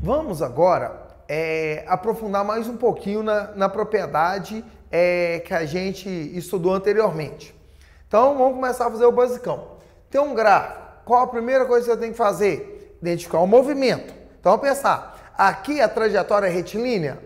Vamos agora aprofundar mais um pouquinho na propriedade que a gente estudou anteriormente. Então, vamos começar a fazer o basicão. Tem um gráfico. Qual a primeira coisa que você tem que fazer? Identificar o movimento. Então, vamos pensar. Aqui a trajetória é retilínea?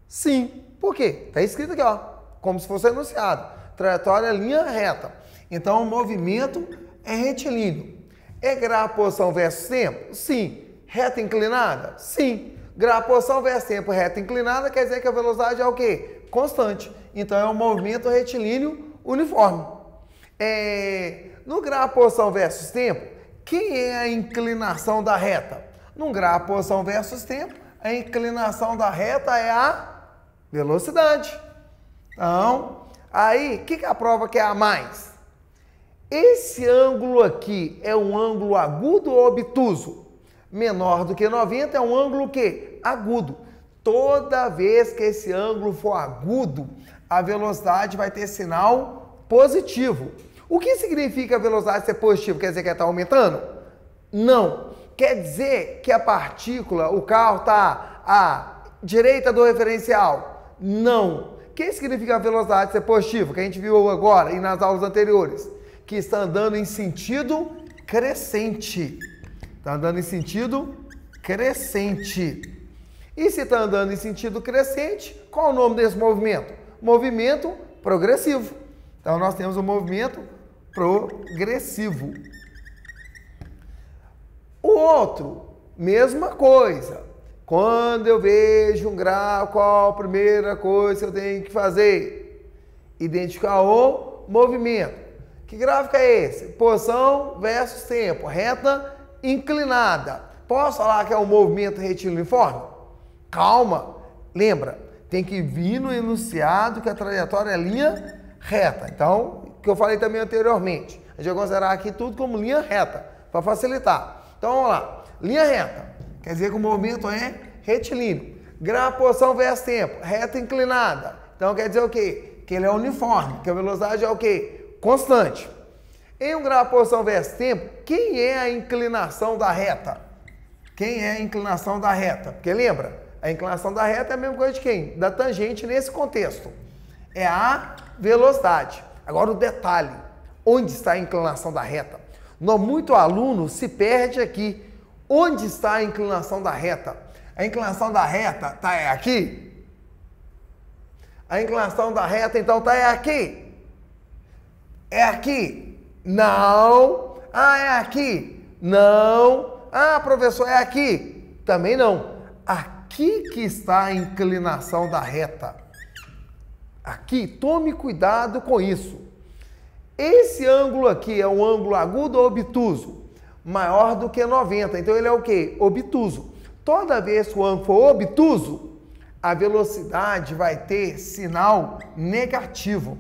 Sim. Por quê? Está escrito aqui, ó, como se fosse enunciado. Trajetória é linha reta. Então, o movimento é retilíneo. É gráfico posição versus tempo? Sim. Reta inclinada? Sim. Gráfico posição versus tempo, reta inclinada, quer dizer que a velocidade é o quê? Constante. Então, é um movimento retilíneo uniforme. No gráfico posição versus tempo, quem é a inclinação da reta? No gráfico posição versus tempo, a inclinação da reta é a velocidade. Então, aí, o que a prova quer a mais? Esse ângulo aqui é um ângulo agudo ou obtuso? Menor do que 90 é um ângulo que? Agudo. Toda vez que esse ângulo for agudo, a velocidade vai ter sinal positivo. O que significa a velocidade ser positiva? Quer dizer que ela está aumentando? Não. Quer dizer que a partícula, o carro está à direita do referencial? Não. O que significa a velocidade ser positiva? Que a gente viu agora e nas aulas anteriores. Que está andando em sentido crescente. Está andando em sentido crescente. E se está andando em sentido crescente, qual é o nome desse movimento? Movimento progressivo. Então, nós temos o movimento progressivo. O outro, mesma coisa. Quando eu vejo um gráfico, qual a primeira coisa que eu tenho que fazer? Identificar o movimento. Que gráfico é esse? Posição versus tempo. Reta inclinada. Posso falar que é um movimento retilíneo uniforme? Calma. Lembra, tem que vir no enunciado que a trajetória é linha reta. Então, o que eu falei também anteriormente. A gente vai considerar aqui tudo como linha reta, para facilitar. Então, vamos lá. Linha reta. Quer dizer que o movimento é retilíneo. Gráfico posição versus tempo. Reta inclinada. Então, quer dizer o quê? Que ele é uniforme. Que a velocidade é o quê? Constante. Em um gráfico posição versus tempo, quem é a inclinação da reta? Quem é a inclinação da reta? Porque lembra, a inclinação da reta é a mesma coisa de quem? Da tangente nesse contexto. É a velocidade. Agora o detalhe, onde está a inclinação da reta? Muito aluno se perde aqui. Onde está a inclinação da reta? A inclinação da reta está aqui? A inclinação da reta então está aqui? É aqui? Não. Ah, é aqui? Não. Ah, professor, é aqui? Também não. Aqui que está a inclinação da reta. Aqui, tome cuidado com isso. Esse ângulo aqui é um ângulo agudo ou obtuso? Maior do que 90. Então, ele é o quê? Obtuso. Toda vez que o ângulo for obtuso, a velocidade vai ter sinal negativo.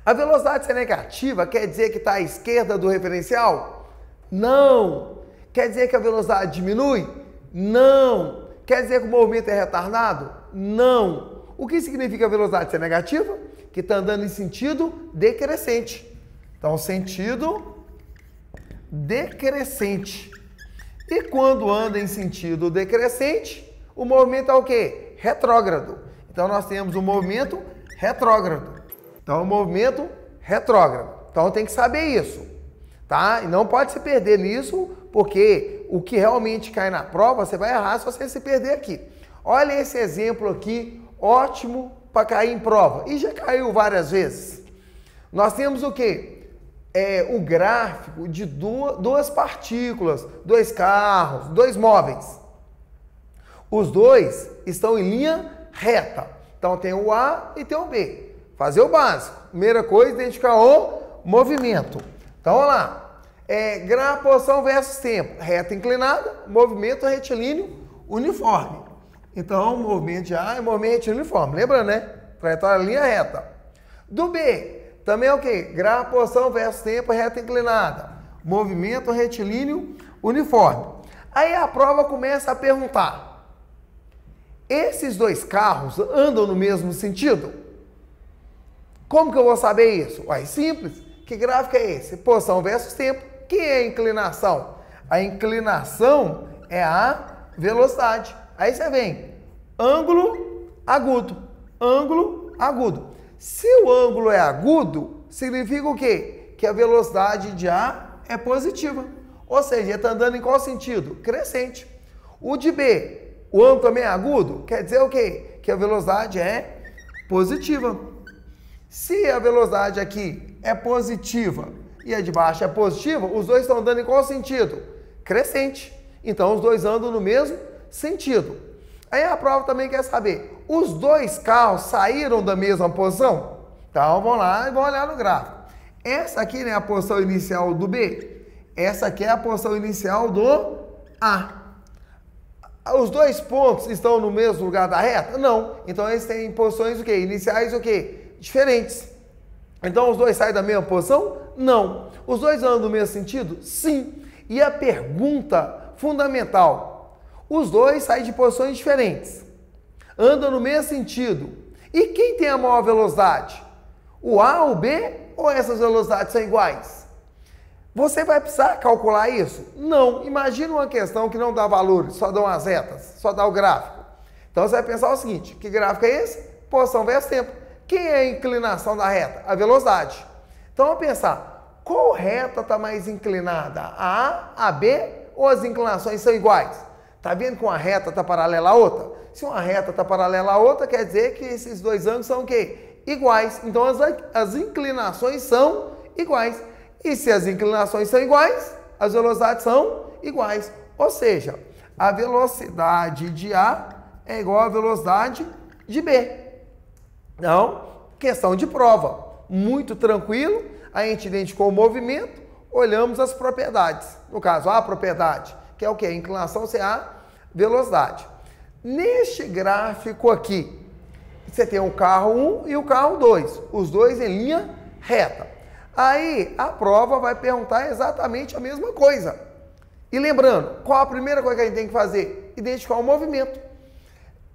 A velocidade ser negativa quer dizer que está à esquerda do referencial? Não. Quer dizer que a velocidade diminui? Não. Quer dizer que o movimento é retardado? Não. O que significa a velocidade ser negativa? Que está andando em sentido decrescente. Então, sentido decrescente. E quando anda em sentido decrescente, o movimento é o quê? Retrógrado. Então, nós temos o movimento retrógrado. Então, o movimento retrógrado. Então, tem que saber isso, tá? E não pode se perder nisso, porque o que realmente cai na prova, você vai errar se você se perder aqui. Olha esse exemplo aqui, ótimo para cair em prova. E já caiu várias vezes. Nós temos o quê? O gráfico de duas partículas, dois carros, dois móveis. Os dois estão em linha reta. Então, tem o A e tem o B. Fazer o básico. Primeira coisa, identificar o movimento. Então, vamos lá. Gráfico, posição versus tempo. Reta inclinada, movimento retilíneo uniforme. Então, o movimento de A é movimento retilíneo uniforme. Lembra, né? Trajetória linha reta. Do B, também é o quê? Gráfico, posição versus tempo, reta inclinada. Movimento retilíneo uniforme. Aí a prova começa a perguntar. Esses dois carros andam no mesmo sentido? Como que eu vou saber isso? Simples. Que gráfico é esse? Posição versus tempo. Que é a inclinação? A inclinação é a velocidade. Aí você vem, ângulo agudo, ângulo agudo. Se o ângulo é agudo, significa o quê? Que a velocidade de A é positiva. Ou seja, ele está andando em qual sentido? Crescente. O de B, o ângulo também é agudo, quer dizer o quê? Que a velocidade é positiva. Se a velocidade aqui é positiva e a de baixo é positiva, os dois estão andando em qual sentido? Crescente. Então, os dois andam no mesmo sentido. Aí a prova também quer saber, os dois carros saíram da mesma posição? Então, vamos lá e vamos olhar no gráfico. Essa aqui é a posição inicial do B. Essa aqui é a posição inicial do A. Os dois pontos estão no mesmo lugar da reta? Não. Então, eles têm posições o quê? Iniciais o quê? Diferentes. Então, os dois saem da mesma posição? Não. Os dois andam no mesmo sentido? Sim. E a pergunta fundamental, os dois saem de posições diferentes, andam no mesmo sentido. E quem tem a maior velocidade? O A, o B ou essas velocidades são iguais? Você vai precisar calcular isso? Não. Imagina uma questão que não dá valores, só dá umas retas, só dá o gráfico. Então você vai pensar o seguinte, que gráfico é esse? Posição versus tempo. Quem é a inclinação da reta? A velocidade. Então vamos pensar, qual reta está mais inclinada? A A, a B ou as inclinações são iguais? Está vendo que uma reta está paralela à outra? Se uma reta está paralela à outra, quer dizer que esses dois ângulos são o quê? Iguais. Então as inclinações são iguais. E se as inclinações são iguais, as velocidades são iguais. Ou seja, a velocidade de A é igual à velocidade de B. Então, questão de prova. Muito tranquilo. A gente identificou o movimento, olhamos as propriedades. No caso, a propriedade, que é o quê? A inclinação ser a velocidade. Neste gráfico aqui, você tem o carro 1 e o carro 2. Os dois em linha reta. Aí a prova vai perguntar exatamente a mesma coisa. E lembrando, qual a primeira coisa que a gente tem que fazer? Identificar o movimento.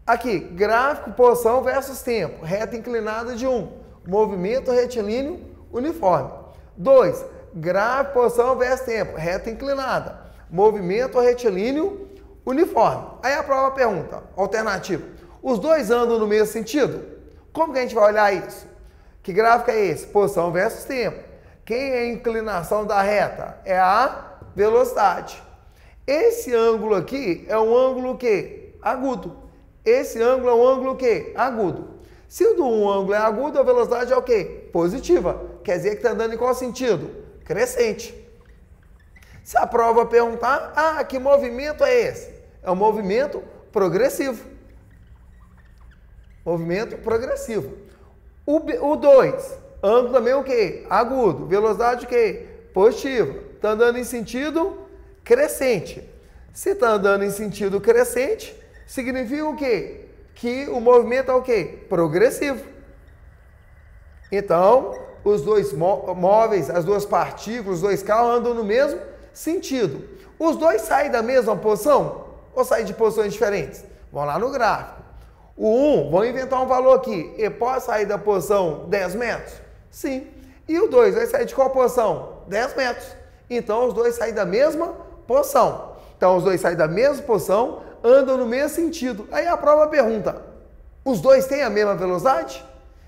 Aqui, gráfico, posição versus tempo. Reta inclinada de 1. Movimento retilíneo uniforme. 2. Gráfico, posição versus tempo. Reta inclinada. Movimento retilíneo uniforme. Aí a prova pergunta, alternativa. Os dois andam no mesmo sentido? Como que a gente vai olhar isso? Que gráfico é esse? Posição versus tempo. Quem é a inclinação da reta? É a velocidade. Esse ângulo aqui é um ângulo que? Agudo. Esse ângulo é um ângulo que? Agudo. Se o do ângulo é agudo, a velocidade é o quê? Positiva. Quer dizer que está andando em qual sentido? Crescente. Se a prova perguntar, que movimento é esse? É um movimento progressivo. Movimento progressivo. O 2, ângulo também o quê? Agudo. Velocidade o quê? Positiva. Está andando em sentido crescente. Se está andando em sentido crescente, significa o quê? Que o movimento é o quê? Progressivo. Então, os dois móveis, as duas partículas, os dois carros andam no mesmo sentido. Os dois saem da mesma posição ou saem de posições diferentes? Vamos lá no gráfico. O 1, vamos inventar um valor aqui. Ele pode sair da posição 10 metros? Sim. E o 2 vai sair de qual posição? 10 metros. Então, os dois saem da mesma posição. Então, os dois saem da mesma posição, andam no mesmo sentido. Aí a prova pergunta, os dois têm a mesma velocidade?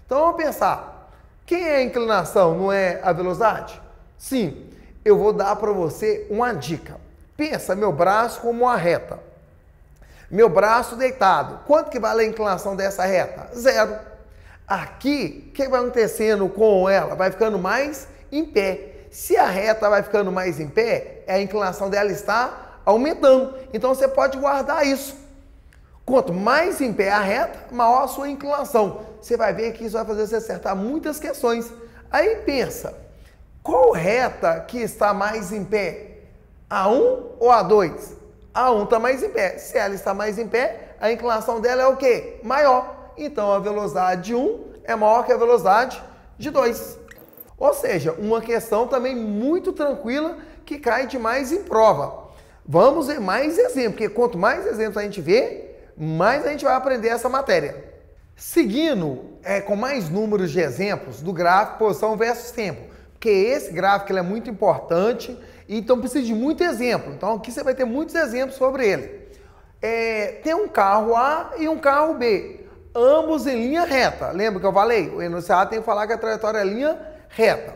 Então, vamos pensar. Quem é a inclinação, não é a velocidade? Sim. Eu vou dar para você uma dica. Pensa meu braço como uma reta. Meu braço deitado. Quanto que vale a inclinação dessa reta? 0. Aqui, o que vai acontecendo com ela? Vai ficando mais em pé. Se a reta vai ficando mais em pé, a inclinação dela está aumentando. Então, você pode guardar isso. Quanto mais em pé a reta, maior a sua inclinação. Você vai ver que isso vai fazer você acertar muitas questões. Aí pensa, qual reta que está mais em pé? A1 ou A2? A1 está mais em pé. Se ela está mais em pé, a inclinação dela é o quê? Maior. Então, a velocidade de 1 é maior que a velocidade de 2. Ou seja, uma questão também muito tranquila que cai demais em prova. Vamos ver mais exemplos, porque quanto mais exemplos a gente vê, mais a gente vai aprender essa matéria. Seguindo com mais números de exemplos do gráfico posição versus tempo. porque esse gráfico ele é muito importante, então precisa de muito exemplo. Então aqui você vai ter muitos exemplos sobre ele. Tem um carro A e um carro B, ambos em linha reta. Lembra que eu falei? O enunciado tem que falar que a trajetória é linha reta.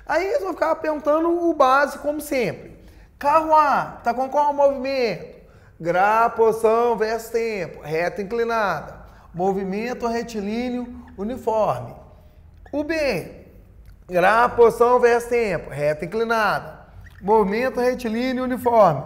Aí eles vão ficar perguntando o básico, como sempre. Carro A, está com qual movimento? Grau, posição versus tempo, reta inclinada. Movimento retilíneo uniforme. O B, grau, posição versus tempo, reta inclinada. Movimento retilíneo uniforme.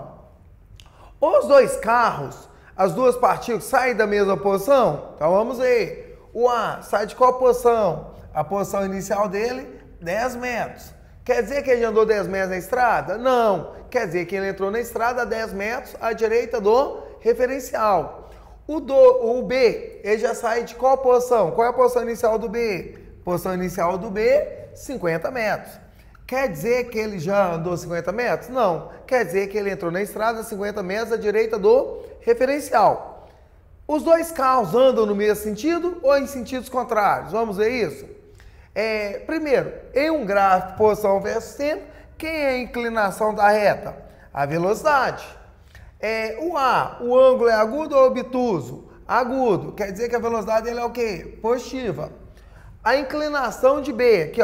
Os dois carros, as duas partículas saem da mesma posição? Então vamos ver. O A sai de qual posição? A posição inicial dele, 10 metros. Quer dizer que ele andou 10 metros na estrada? Não. Quer dizer que ele entrou na estrada a 10 metros à direita do referencial. O B, ele já sai de qual posição? Qual é a posição inicial do B? Posição inicial do B, 50 metros. Quer dizer que ele já andou 50 metros? Não. Quer dizer que ele entrou na estrada a 50 metros à direita do referencial. Os dois carros andam no mesmo sentido ou em sentidos contrários? Vamos ver isso? Primeiro, em um gráfico posição versus tempo, quem é a inclinação da reta? A velocidade. O A, o ângulo é agudo ou obtuso? Agudo. Quer dizer que a velocidade dele é o quê? Positiva. A inclinação de B, aqui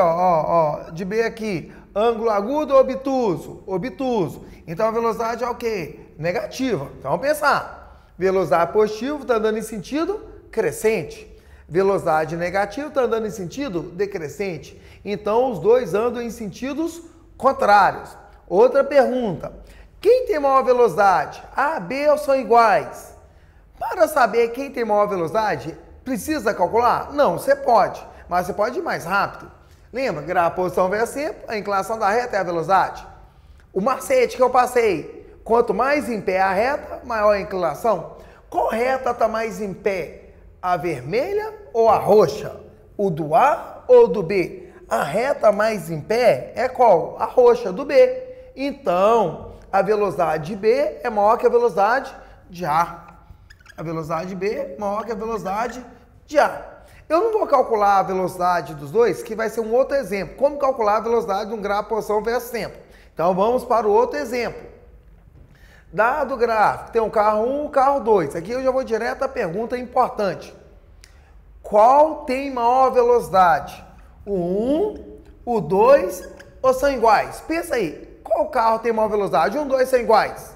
de B aqui, ângulo agudo ou obtuso? Obtuso. Então a velocidade é o quê? Negativa. Então vamos pensar. Velocidade positiva está andando em sentido crescente. Velocidade negativa está andando em sentido decrescente. Então os dois andam em sentidos contrários. Outra pergunta. Quem tem maior velocidade? A, B ou são iguais? Para saber quem tem maior velocidade, precisa calcular? Não, você pode. Mas você pode ir mais rápido. Lembra? Grau, posição versus tempo, a inclinação da reta é a velocidade. O macete que eu passei. Quanto mais em pé a reta, maior a inclinação. Qual reta está mais em pé? A vermelha ou a roxa? O do A ou do B? A reta mais em pé é qual? A roxa, do B. Então, a velocidade de B é maior que a velocidade de A. A velocidade de B é maior que a velocidade de A. Eu não vou calcular a velocidade dos dois, que vai ser um outro exemplo. Como calcular a velocidade de um gráfico posição versus tempo. Então, vamos para o outro exemplo. Dado o gráfico, tem um carro 1 e um carro 2. Aqui eu já vou direto à pergunta importante. Qual tem maior velocidade? O 1, o 2 ou são iguais? Pensa aí, qual carro tem maior velocidade? 1, 2 são iguais.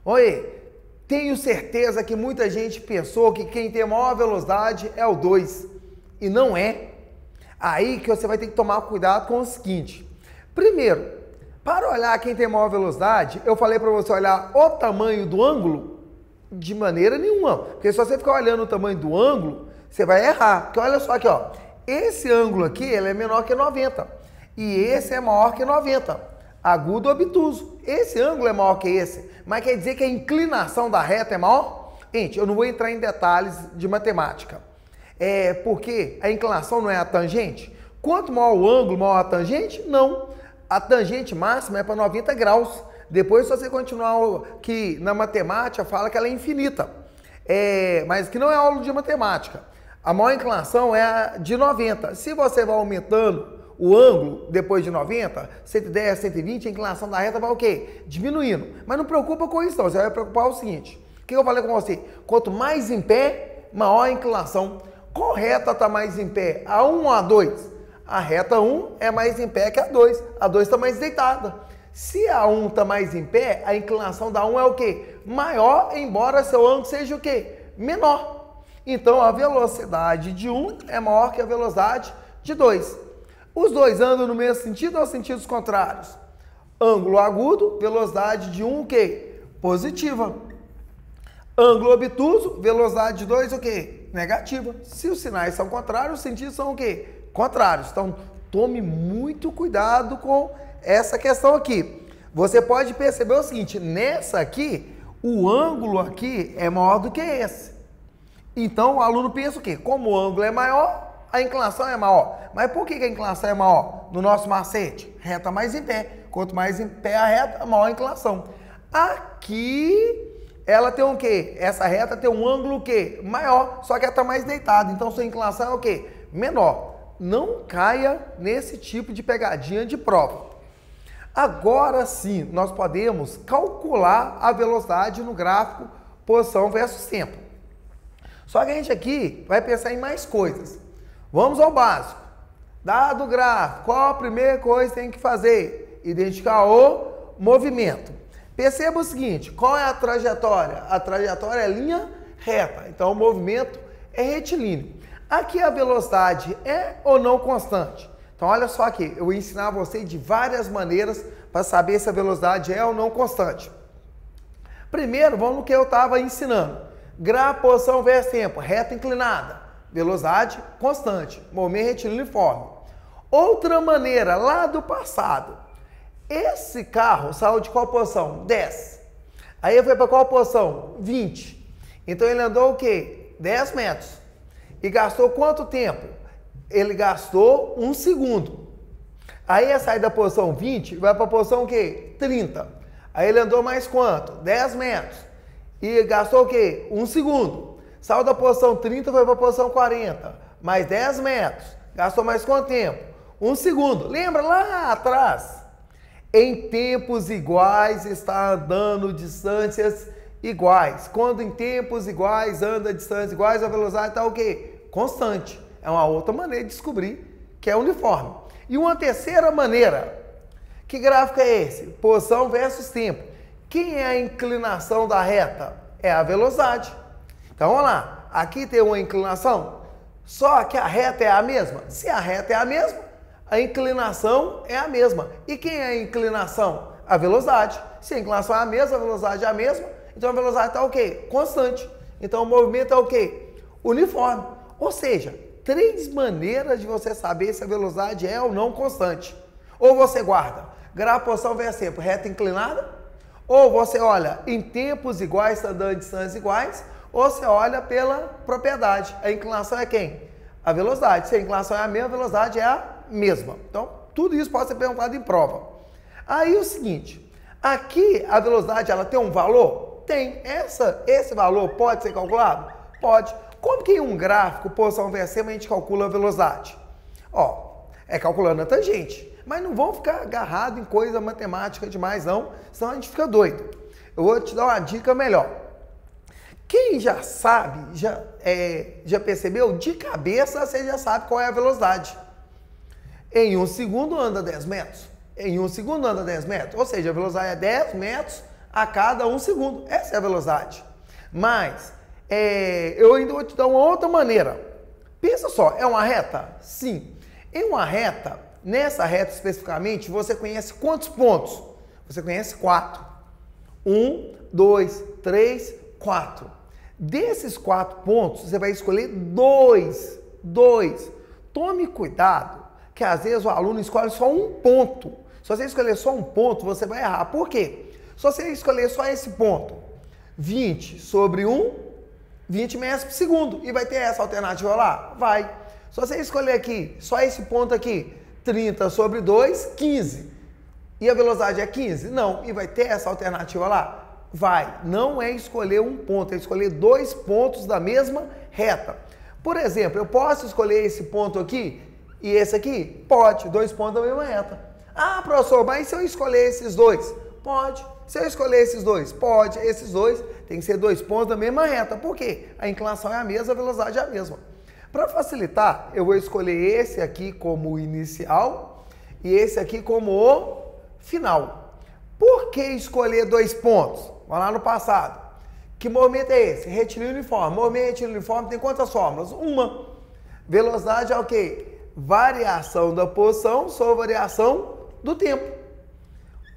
Oi, tenho certeza que muita gente pensou que quem tem maior velocidade é o 2. E não é. Aí que você vai ter que tomar cuidado com o seguinte. Primeiro, para olhar quem tem maior velocidade, eu falei para você olhar o tamanho do ângulo de maneira nenhuma. Porque se você ficar olhando o tamanho do ângulo, você vai errar. Porque olha só aqui, ó. Esse ângulo aqui, ele é menor que 90. E esse é maior que 90. Agudo ou obtuso. Esse ângulo é maior que esse. Mas quer dizer que a inclinação da reta é maior? Gente, eu não vou entrar em detalhes de matemática. Porque a inclinação não é a tangente? Quanto maior o ângulo, maior a tangente? Não. A tangente máxima é para 90 graus. Depois, se você continuar que na matemática, fala que ela é infinita. Mas que não é aula de matemática. A maior inclinação é a de 90. Se você vai aumentando o ângulo depois de 90, 110, 120, a inclinação da reta vai o quê? Diminuindo. Mas não preocupa com isso, não. Você vai preocupar com o seguinte. O que eu falei com você? Quanto mais em pé, maior a inclinação. Qual reta está mais em pé? A 1 ou a 2? A reta 1 é mais em pé que a 2. A 2 está mais deitada. Se a 1 está mais em pé, a inclinação da 1 é o quê? Maior, embora seu ângulo seja o quê? Menor. Então, a velocidade de 1 é maior que a velocidade de 2. Os dois andam no mesmo sentido ou sentidos contrários? Ângulo agudo, velocidade de 1 o quê? Positiva. Ângulo obtuso, velocidade de 2 o quê? Negativa. Se os sinais são contrários, os sentidos são o quê? Contrários. Então, tome muito cuidado com essa questão aqui. Você pode perceber o seguinte, nessa aqui, o ângulo aqui é maior do que esse. Então, o aluno pensa o quê? Como o ângulo é maior, a inclinação é maior. Mas por que a inclinação é maior? No nosso macete, reta mais em pé. Quanto mais em pé a reta, maior a inclinação. Aqui, ela tem o quê? Essa reta tem um ângulo o quê? Maior, só que ela está mais deitada. Então, sua inclinação é o quê? Menor. não caia nesse tipo de pegadinha de prova. Agora sim, nós podemos calcular a velocidade no gráfico posição versus tempo. Só que a gente aqui vai pensar em mais coisas. Vamos ao básico. Dado o gráfico, qual a primeira coisa que tem que fazer? Identificar o movimento. Perceba o seguinte, qual é a trajetória? A trajetória é linha reta, então o movimento é retilíneo. Aqui a velocidade é ou não constante? Então olha só aqui, eu vou ensinar você de várias maneiras para saber se a velocidade é ou não constante. Primeiro, vamos no que eu estava ensinando. Gráfico, posição versus tempo, reta inclinada, velocidade constante, movimento retilíneo uniforme. Outra maneira, lá do passado, esse carro saiu de qual posição? 10. Aí ele foi para qual posição? 20. Então ele andou o quê? 10 metros. E gastou quanto tempo? Ele gastou 1 segundo. Aí ia sair da posição 20 e vai para a posição o quê? 30. Aí ele andou mais quanto? 10 metros. E gastou o quê? 1 segundo. Saiu da posição 30 e foi para a posição 40. Mais 10 metros. Gastou mais quanto tempo? 1 segundo. Lembra lá atrás? Em tempos iguais está andando distâncias iguais. Quando em tempos iguais anda distâncias iguais, a velocidade está o quê? Constante. É uma outra maneira de descobrir que é uniforme. E uma terceira maneira, que gráfico é esse? Posição versus tempo. Quem é a inclinação da reta? É a velocidade. Então vamos lá, aqui tem uma inclinação, só que a reta é a mesma. Se a reta é a mesma, a inclinação é a mesma. E quem é a inclinação? A velocidade. Se a inclinação é a mesma, a velocidade é a mesma, então a velocidade está o quê? Constante. Então o movimento é o quê? Uniforme. Ou seja, 3 maneiras de você saber se a velocidade é ou não constante. Ou você guarda gráfico, posição versus tempo, reta inclinada, ou você olha em tempos iguais, está dando distâncias iguais, ou você olha pela propriedade. A inclinação é quem? A velocidade. Se a inclinação é a mesma, a velocidade é a mesma. Então, tudo isso pode ser perguntado em prova. Aí o seguinte, aqui a velocidade ela tem um valor? Tem. Esse valor pode ser calculado? Pode. Como que em um gráfico, posição versus tempo, a gente calcula a velocidade? Ó, é calculando a tangente. Mas não vão ficar agarrados em coisa matemática demais não, senão a gente fica doido. Eu vou te dar uma dica melhor. Quem já sabe, já percebeu, de cabeça você já sabe qual é a velocidade. Em 1 segundo anda 10 metros. Em 1 segundo anda 10 metros. Ou seja, a velocidade é 10 metros a cada 1 segundo. Essa é a velocidade. Mas eu ainda vou te dar uma outra maneira. Pensa só, é uma reta? Sim. Em uma reta, nessa reta especificamente, você conhece quantos pontos? Você conhece 4. 1, 2, 3, 4. Desses 4 pontos, você vai escolher 2. Tome cuidado, que às vezes o aluno escolhe só um ponto. Se você escolher só um ponto, você vai errar. Por quê? Se você escolher só esse ponto, 20 sobre 1, 20 metros por segundo. E vai ter essa alternativa lá? Vai. Se você escolher aqui, só esse ponto aqui, 30 sobre 2, 15. E a velocidade é 15? Não. E vai ter essa alternativa lá? Vai. Não é escolher um ponto, é escolher 2 pontos da mesma reta. Por exemplo, eu posso escolher esse ponto aqui e esse aqui? Pode. 2 pontos da mesma reta. Ah, professor, mas se eu escolher esses 2? Pode. Se eu escolher esses 2? Pode. Esses 2 tem que ser 2 pontos da mesma reta. Por quê? A inclinação é a mesma, a velocidade é a mesma. Para facilitar, eu vou escolher esse aqui como o inicial e esse aqui como o final. Por que escolher 2 pontos? Vamos lá no passado. Que movimento é esse? Retilíneo uniforme. Movimento retilíneo uniforme tem quantas fórmulas? Uma. Velocidade é o quê? Variação da posição sobre variação do tempo.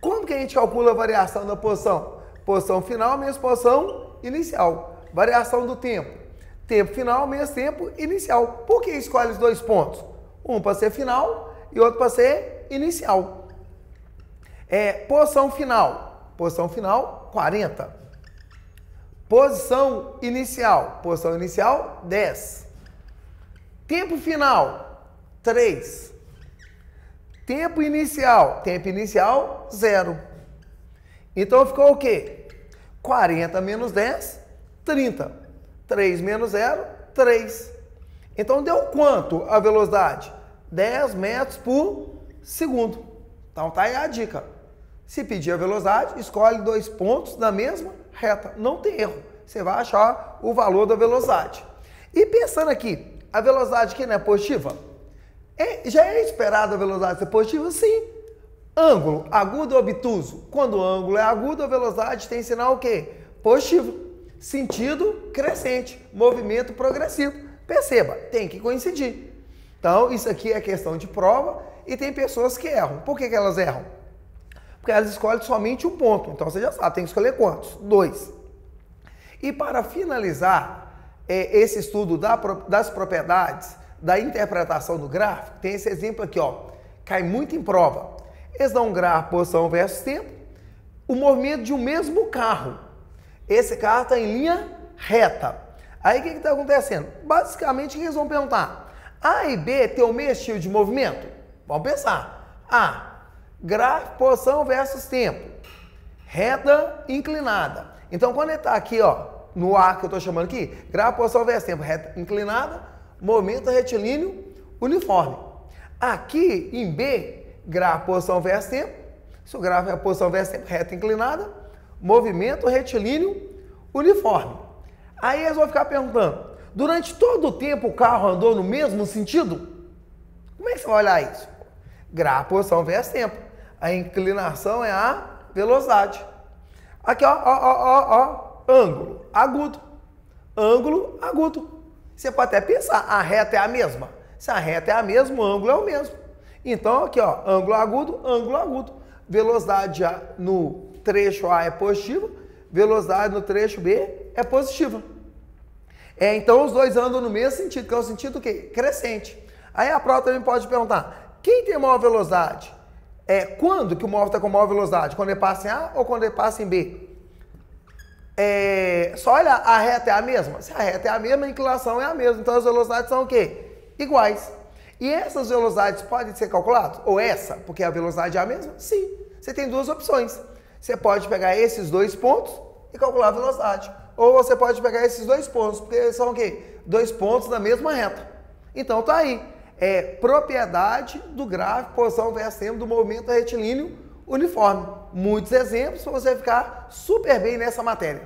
Como que a gente calcula a variação da posição? Posição final menos posição inicial. Variação do tempo. Tempo final menos tempo inicial. Por que escolhe os 2 pontos? Um para ser final e outro para ser inicial. Posição final. Posição final, 40. Posição inicial. Posição inicial, 10. Tempo final, 3. Tempo inicial. Tempo inicial, 0. Então ficou o quê? 40 menos 10, 30. 3 menos 0, 3. Então deu quanto a velocidade? 10 metros por segundo. Então tá aí a dica. Se pedir a velocidade, escolhe 2 pontos na mesma reta. Não tem erro. Você vai achar o valor da velocidade. E pensando aqui, a velocidade aqui não é positiva? Já é esperado a velocidade ser positiva? Sim. Ângulo agudo ou obtuso? Quando o ângulo é agudo, a velocidade tem sinal o quê? Positivo. Sentido crescente. Movimento progressivo. Perceba, tem que coincidir. Então, isso aqui é questão de prova e tem pessoas que erram. Por que elas erram? Porque elas escolhem somente um ponto. Então, você já sabe, tem que escolher quantos? 2. E para finalizar esse estudo das propriedades da interpretação do gráfico, tem esse exemplo aqui, ó. Cai muito em prova. Eles dão um gráfico, posição versus tempo, o movimento de um mesmo carro. Esse carro está em linha reta. Aí o que está acontecendo? Basicamente, o que eles vão perguntar? A e B tem o mesmo estilo de movimento? Vamos pensar. A, gráfico, posição versus tempo. Reta inclinada. Então, quando ele está aqui, ó, no A que eu estou chamando aqui, gráfico, posição versus tempo, reta inclinada, movimento retilíneo uniforme. Aqui em B, gráfico, posição versus tempo. Se o gráfico é posição versus tempo, reta inclinada, movimento retilíneo uniforme. Aí eles vão ficar perguntando, durante todo o tempo o carro andou no mesmo sentido? Como é que você vai olhar isso? Gráfico, posição versus tempo. A inclinação é a velocidade. Aqui, ó, ângulo agudo. Ângulo agudo. Você pode até pensar, a reta é a mesma. Se a reta é a mesma, o ângulo é o mesmo. Então, aqui, ó, ângulo agudo, ângulo agudo. Velocidade no trecho A é positiva, velocidade no trecho B é positiva. Então, os dois andam no mesmo sentido, que é o sentido o quê? Crescente. Aí a prova também pode perguntar, quem tem maior velocidade? Quando que o móvel está com maior velocidade? Quando ele passa em A ou quando ele passa em B? Só olha, a reta é a mesma? Se a reta é a mesma, a inclinação é a mesma. Então, as velocidades são o quê? Iguais. E essas velocidades podem ser calculadas? Ou essa, porque a velocidade é a mesma? Sim. Você tem 2 opções. Você pode pegar esses 2 pontos e calcular a velocidade. Ou você pode pegar esses 2 pontos, porque são o quê? 2 pontos na mesma reta. Então tá aí. Propriedade do gráfico, posição versus tempo do movimento retilíneo uniforme. Muitos exemplos para você ficar super bem nessa matéria.